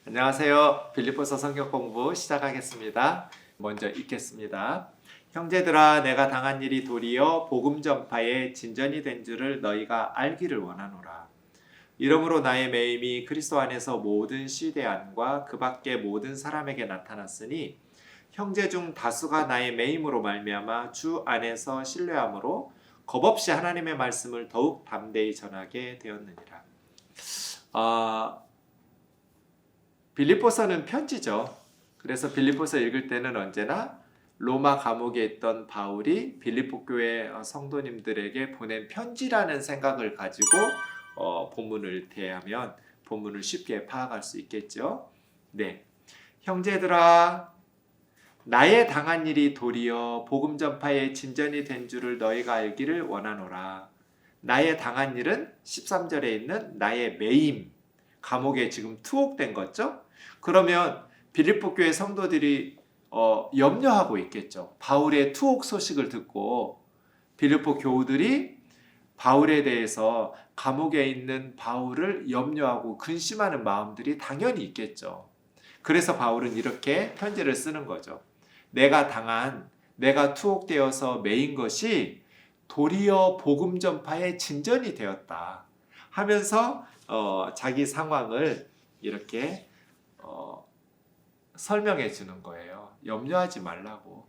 안녕하세요. 빌립보서 성경 공부 시작하겠습니다. 먼저 읽겠습니다. 형제들아, 내가 당한 일이 도리어 복음 전파에 진전이 된 줄을 너희가 알기를 원하노라. 이러므로 나의 매임이 그리스도 안에서 모든 시대 안과 그 밖의 모든 사람에게 나타났으니 형제 중 다수가 나의 매임으로 말미암아 주 안에서 신뢰함으로 겁없이 하나님의 말씀을 더욱 담대히 전하게 되었느니라. 빌립보서는 편지죠. 그래서 빌립보서 읽을 때는 언제나 로마 감옥에 있던 바울이 빌립보 교회 성도님들에게 보낸 편지라는 생각을 가지고 본문을 대하면 본문을 쉽게 파악할 수 있겠죠. 네, 형제들아, 나의 당한 일이 도리어 복음 전파의 진전이 된 줄을 너희가 알기를 원하노라. 나의 당한 일은 13절에 있는 나의 매임, 감옥에 지금 투옥된 거죠. 그러면 빌립보 교회 성도들이 염려하고 있겠죠. 바울의 투옥 소식을 듣고 빌립보 교우들이 바울에 대해서 감옥에 있는 바울을 염려하고 근심하는 마음들이 당연히 있겠죠. 그래서 바울은 이렇게 편지를 쓰는 거죠. 내가 투옥되어서 매인 것이 도리어 복음 전파의 진전이 되었다 하면서 자기 상황을 이렇게 설명해 주는 거예요. 염려하지 말라고.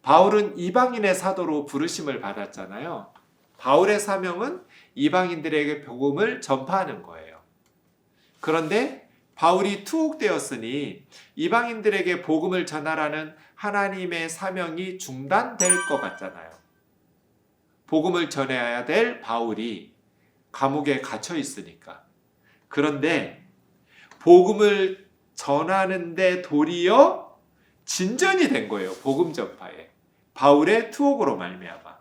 바울은 이방인의 사도로 부르심을 받았잖아요. 바울의 사명은 이방인들에게 복음을 전파하는 거예요. 그런데 바울이 투옥되었으니 이방인들에게 복음을 전하라는 하나님의 사명이 중단될 것 같잖아요. 복음을 전해야 될 바울이 감옥에 갇혀 있으니까. 그런데 복음을 전하는데 도리어 진전이 된 거예요. 복음 전파에. 바울의 투옥으로 말미암아.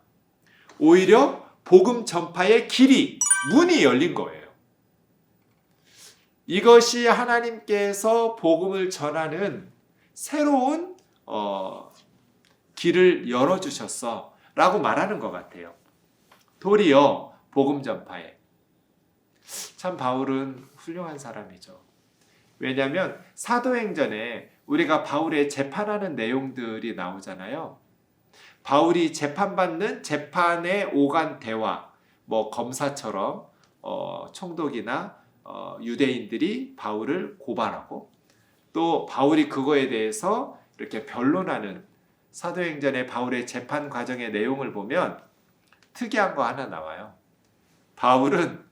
오히려 복음 전파의 길이, 문이 열린 거예요. 이것이 하나님께서 복음을 전하는 새로운 길을 열어주셨어 라고 말하는 것 같아요. 도리어 복음 전파에. 참 바울은 훌륭한 사람이죠. 왜냐하면 사도행전에 우리가 바울의 재판하는 내용들이 나오잖아요. 바울이 재판받는 재판에 오간 대화, 검사처럼 총독이나 유대인들이 바울을 고발하고 또 바울이 그거에 대해서 이렇게 변론하는 사도행전의 바울의 재판 과정의 내용을 보면 특이한 거 하나 나와요. 바울은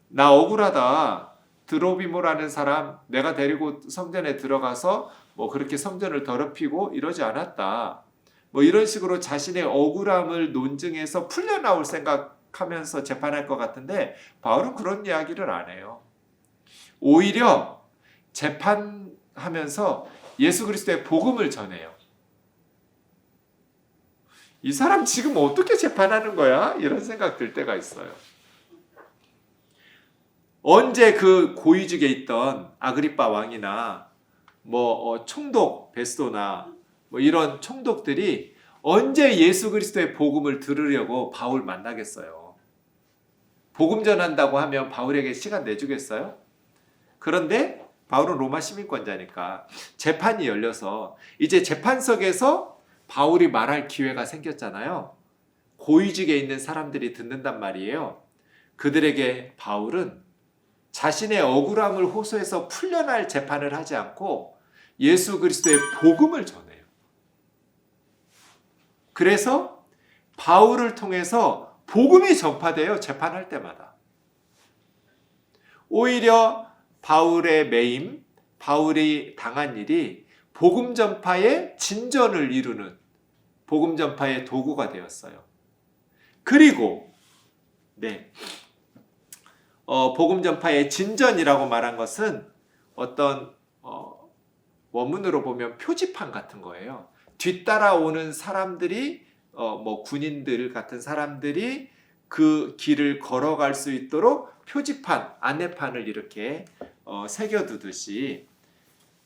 나 억울하다. 드로비모라는 사람 내가 데리고 성전에 들어가서 그렇게 성전을 더럽히고 이러지 않았다. 이런 식으로 자신의 억울함을 논증해서 풀려나올 생각하면서 재판할 것 같은데 바울은 그런 이야기를 안 해요. 오히려 재판하면서 예수 그리스도의 복음을 전해요. 이 사람 지금 어떻게 재판하는 거야? 이런 생각 들 때가 있어요. 언제 그 고위직에 있던 아그리빠 왕이나 총독 베스도나 이런 총독들이 언제 예수 그리스도의 복음을 들으려고 바울 만나겠어요? 복음 전한다고 하면 바울에게 시간 내주겠어요? 그런데 바울은 로마 시민권자니까 재판이 열려서 이제 재판석에서 바울이 말할 기회가 생겼잖아요. 고위직에 있는 사람들이 듣는단 말이에요. 그들에게 바울은 자신의 억울함을 호소해서 풀려날 재판을 하지 않고 예수 그리스도의 복음을 전해요. 그래서 바울을 통해서 복음이 전파돼요. 재판할 때마다. 오히려 바울의 매임, 바울이 당한 일이 복음 전파의 진전을 이루는 복음 전파의 도구가 되었어요. 그리고 복음 전파의 진전이라고 말한 것은 어떤 원문으로 보면 표지판 같은 거예요. 뒤따라오는 사람들이 군인들 같은 사람들이 그 길을 걸어갈 수 있도록 표지판, 안내판을 이렇게 새겨두듯이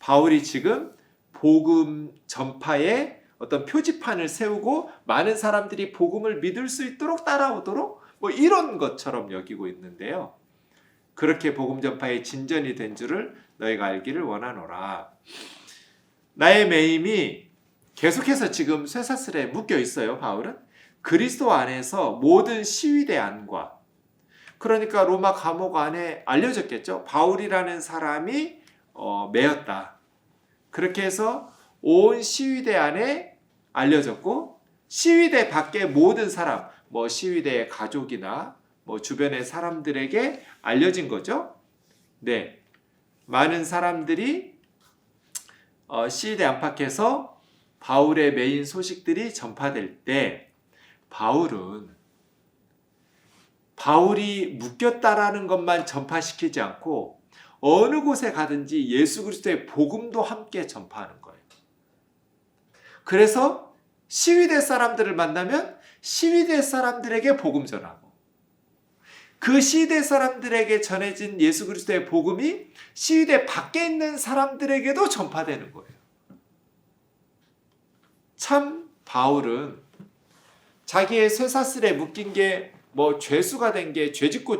바울이 지금 복음 전파에 어떤 표지판을 세우고 많은 사람들이 복음을 믿을 수 있도록 따라오도록 이런 것처럼 여기고 있는데요. 그렇게 복음 전파의 진전이 된 줄을 너희가 알기를 원하노라. 나의 매임이 계속해서 지금 쇠사슬에 묶여 있어요. 바울은 그리스도 안에서 모든 시위대 안과, 그러니까 로마 감옥 안에 알려졌겠죠. 바울이라는 사람이 매였다. 그렇게 해서 온 시위대 안에 알려졌고, 시위대 밖의 모든 사람, 뭐 시위대의 가족이나 뭐 주변의 사람들에게 알려진 거죠. 네, 많은 사람들이 시위대 안팎에서 바울의 매인 소식들이 전파될 때, 바울이 묶였다라는 것만 전파시키지 않고 어느 곳에 가든지 예수 그리스도의 복음도 함께 전파하는 거예요. 그래서 시위대 사람들을 만나면 시위대 사람들에게 복음 전하고, 그 시위대 사람들에게 전해진 예수 그리스도의 복음이 시위대 밖에 있는 사람들에게도 전파되는 거예요. 참 바울은 자기의 쇠사슬에 묶인 게 뭐 죄수가 된 게 죄짓고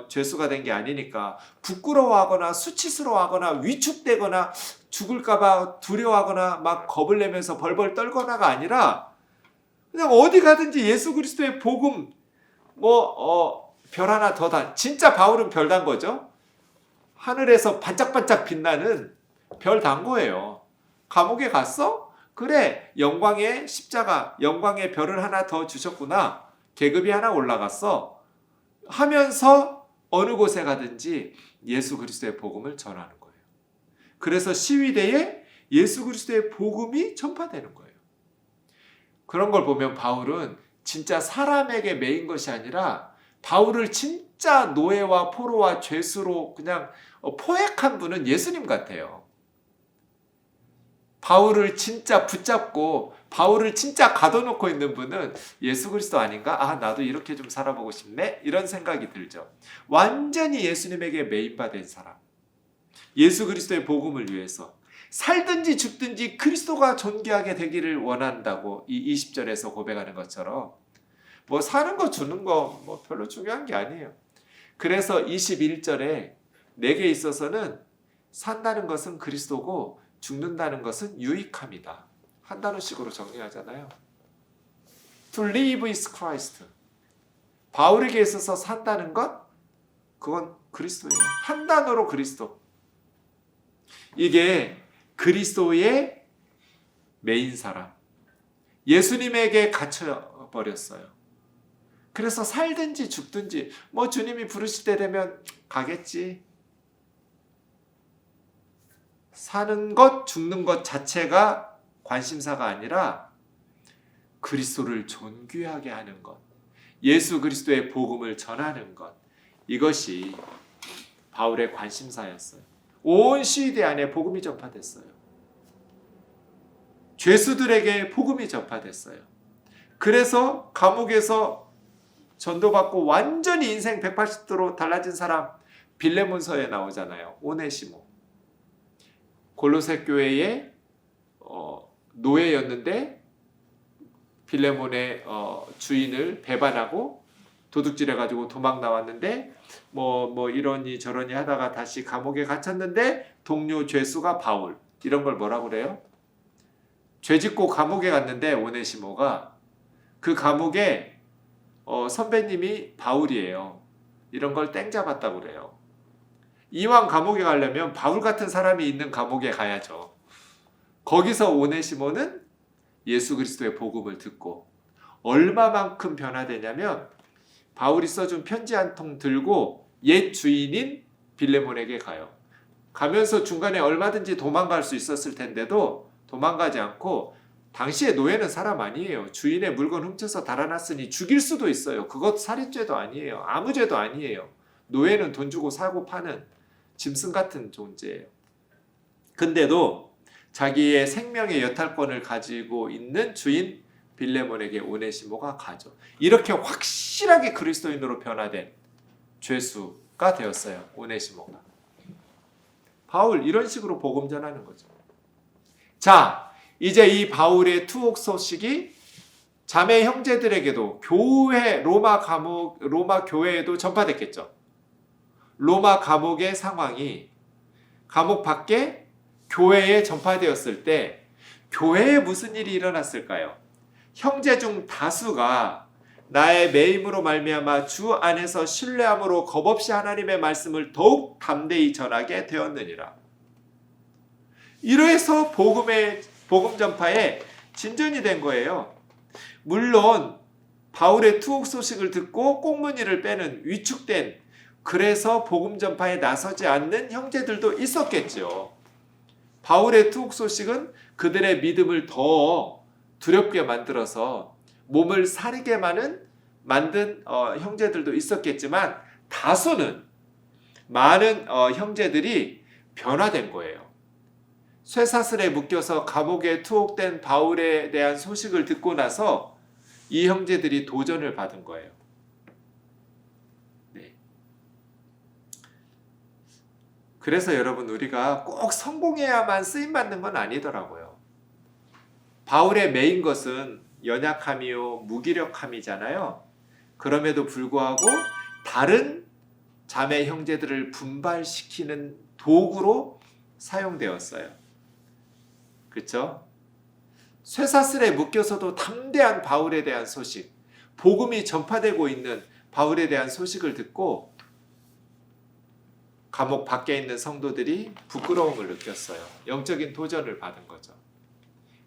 죄수가 된 게 아니니까 부끄러워하거나 수치스러워하거나 위축되거나 죽을까봐 두려워하거나 막 겁을 내면서 벌벌 떨거나가 아니라 그냥 어디 가든지 예수 그리스도의 복음 별 하나 더 단, 진짜 바울은 별 단 거죠. 하늘에서 반짝반짝 빛나는 별 단 거예요. 감옥에 갔어? 그래, 영광의 십자가, 영광의 별을 하나 더 주셨구나. 계급이 하나 올라갔어. 하면서 어느 곳에 가든지 예수 그리스도의 복음을 전하는 거예요. 그래서 시위대에 예수 그리스도의 복음이 전파되는 거예요. 그런 걸 보면 바울은 진짜 사람에게 매인 것이 아니라 바울을 진짜 노예와 포로와 죄수로 그냥 포획한 분은 예수님 같아요. 바울을 진짜 붙잡고 바울을 진짜 가둬놓고 있는 분은 예수 그리스도 아닌가? 아, 나도 이렇게 좀 살아보고 싶네? 이런 생각이 들죠. 완전히 예수님에게 매인받은 사람, 예수 그리스도의 복음을 위해서 살든지 죽든지 그리스도가 존귀하게 되기를 원한다고 이 20절에서 고백하는 것처럼 뭐 사는 거 주는 거 뭐 별로 중요한 게 아니에요. 그래서 21절에 내게 있어서는 산다는 것은 그리스도고 죽는다는 것은 유익함이다. 한 단어씩으로 정리하잖아요. To live is Christ. 바울에게 있어서 산다는 것, 그건 그리스도예요. 한 단어로 그리스도. 이게 그리스도의 메인 사람, 예수님에게 갇혀버렸어요. 그래서 살든지 죽든지 뭐 주님이 부르실 때 되면 가겠지. 사는 것, 죽는 것 자체가 관심사가 아니라 그리스도를 존귀하게 하는 것, 예수 그리스도의 복음을 전하는 것, 이것이 바울의 관심사였어요. 온 시위대 안에 복음이 전파됐어요. 죄수들에게 복음이 전파됐어요. 그래서 감옥에서 전도받고 완전히 인생 180도로 달라진 사람, 빌레몬서에 나오잖아요. 오네시모. 골로새 교회의 노예였는데 빌레몬의 주인을 배반하고 도둑질해가지고 도망 나왔는데 뭐 이러니 저러니 하다가 다시 감옥에 갇혔는데 동료 죄수가 바울. 이런 걸 뭐라고 그래요? 죄짓고 감옥에 갔는데 오네시모가 그 감옥에 선배님이 바울이에요. 이런 걸 땡 잡았다고 그래요. 이왕 감옥에 가려면 바울 같은 사람이 있는 감옥에 가야죠. 거기서 오네시모는 예수 그리스도의 복음을 듣고 얼마만큼 변화되냐면 바울이 써준 편지 한 통 들고 옛 주인인 빌레몬에게 가요. 가면서 중간에 얼마든지 도망갈 수 있었을 텐데도 도망가지 않고, 당시에 노예는 사람 아니에요. 주인의 물건 훔쳐서 달아났으니 죽일 수도 있어요. 그것 살인죄도 아니에요. 아무 죄도 아니에요. 노예는 돈 주고 사고 파는 짐승 같은 존재예요. 근데도 자기의 생명의 여탈권을 가지고 있는 주인 빌레몬에게 오네시모가 가죠. 이렇게 확실하게 그리스도인으로 변화된 죄수가 되었어요. 오네시모가. 바울 이런 식으로 복음 전하는 거죠. 자, 이제 이 바울의 투옥 소식이 자매 형제들에게도, 교회, 로마 교회에도 전파됐겠죠. 로마 감옥의 상황이 감옥 밖에 교회에 전파되었을 때 교회에 무슨 일이 일어났을까요? 형제 중 다수가 나의 매임으로 말미암아 주 안에서 신뢰함으로 겁없이 하나님의 말씀을 더욱 담대히 전하게 되었느니라. 이로해서 복음 전파에 진전이 된 거예요. 물론 바울의 투옥 소식을 듣고 꽁무니를 빼는 위축된, 그래서 복음 전파에 나서지 않는 형제들도 있었겠죠. 바울의 투옥 소식은 그들의 믿음을 더 두렵게 만들어서 몸을 사리게 만든 형제들도 있었겠지만 다수는 많은 형제들이 변화된 거예요. 쇠사슬에 묶여서 감옥에 투옥된 바울에 대한 소식을 듣고 나서 이 형제들이 도전을 받은 거예요. 네. 그래서 여러분, 우리가 꼭 성공해야만 쓰임받는 건 아니더라고요. 바울의 메인 것은 연약함이요 무기력함이잖아요. 그럼에도 불구하고 다른 자매 형제들을 분발시키는 도구로 사용되었어요. 그렇죠? 쇠사슬에 묶여서도 담대한 바울에 대한 소식, 복음이 전파되고 있는 바울에 대한 소식을 듣고 감옥 밖에 있는 성도들이 부끄러움을 느꼈어요. 영적인 도전을 받은 거죠.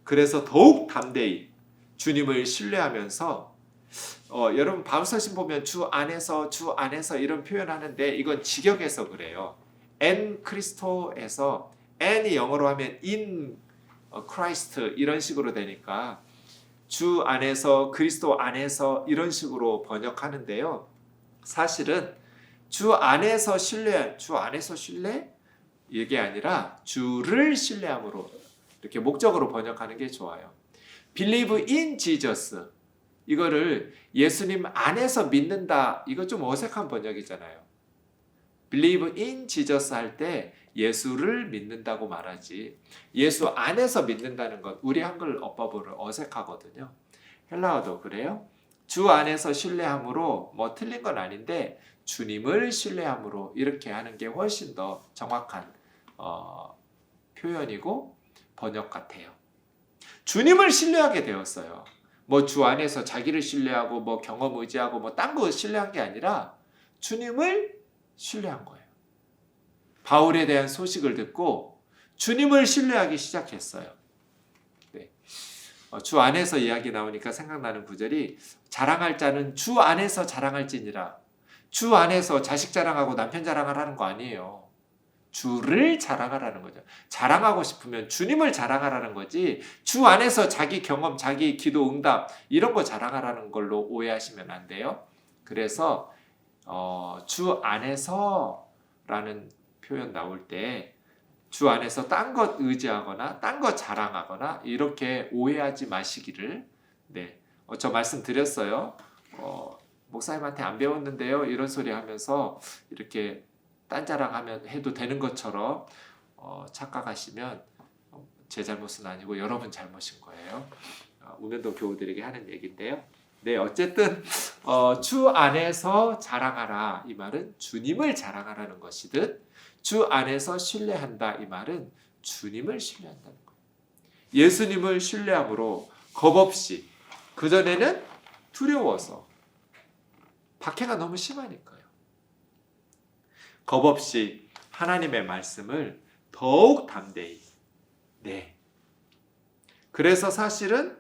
그래서 더욱 담대히 주님을 신뢰하면서 여러분 바울서신 보면 주 안에서 이런 표현하는데 이건 직역해서 그래요. en 크리스토에서 en이 영어로 하면 in Christ 이런 식으로 되니까 주 안에서 그리스도 안에서 이런 식으로 번역하는데요. 사실은 주 안에서 신뢰 이게 아니라 주를 신뢰함으로 이렇게 목적으로 번역하는 게 좋아요. Believe in Jesus, 이거를 예수님 안에서 믿는다, 이거 좀 어색한 번역이잖아요. Believe in Jesus 할 때 예수를 믿는다고 말하지, 예수 안에서 믿는다는 것, 우리 한글 어법으로 어색하거든요. 헬라어도 그래요. 주 안에서 신뢰함으로, 뭐 틀린 건 아닌데 주님을 신뢰함으로 이렇게 하는 게 훨씬 더 정확한 표현이고 번역 같아요. 주님을 신뢰하게 되었어요. 뭐 주 안에서 자기를 신뢰하고 뭐 경험 의지하고 뭐 딴 거 신뢰한 게 아니라 주님을 신뢰한 거예요. 바울에 대한 소식을 듣고 주님을 신뢰하기 시작했어요. 네. 주 안에서 이야기 나오니까 생각나는 구절이 자랑할 자는 주 안에서 자랑할지니라. 주 안에서 자식 자랑하고 남편 자랑을 하는 거 아니에요. 주를 자랑하라는 거죠. 자랑하고 싶으면 주님을 자랑하라는 거지, 주 안에서 자기 경험, 자기 기도 응답 이런 거 자랑하라는 걸로 오해하시면 안 돼요. 그래서 주 안에서라는 표현 나올 때 주 안에서 딴 것 의지하거나 딴 것 자랑하거나 이렇게 오해하지 마시기를. 네, 저 말씀드렸어요. 목사님한테 안 배웠는데요 이런 소리 하면서 이렇게 딴자랑하면 해도 되는 것처럼 착각하시면 제 잘못은 아니고 여러분 잘못인 거예요. 우면도 교우들에게 하는 얘기인데요. 네, 어쨌든 주 안에서 자랑하라 이 말은 주님을 자랑하라는 것이듯, 주 안에서 신뢰한다 이 말은 주님을 신뢰한다는 거예요. 예수님을 신뢰함으로 겁없이, 그전에는 두려워서 박해가 너무 심하니까요. 겁없이 하나님의 말씀을 더욱 담대히. 네. 그래서 사실은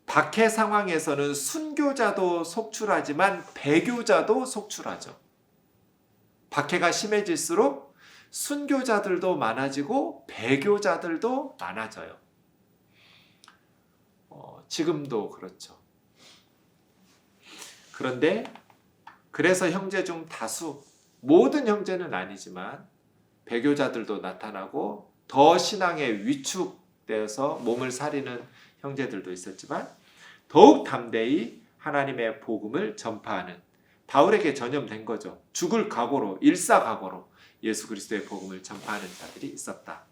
박해 상황에서는 순교자도 속출하지만 배교자도 속출하죠. 박해가 심해질수록 순교자들도 많아지고 배교자들도 많아져요. 지금도 그렇죠. 그런데 그래서 형제 중 다수, 모든 형제는 아니지만 배교자들도 나타나고 더 신앙에 위축되어서 몸을 사리는 형제들도 있었지만 더욱 담대히 하나님의 복음을 전파하는, 바울에게 전염된 거죠. 죽을 각오로, 일사각오로 예수 그리스도의 복음을 전파하는 자들이 있었다.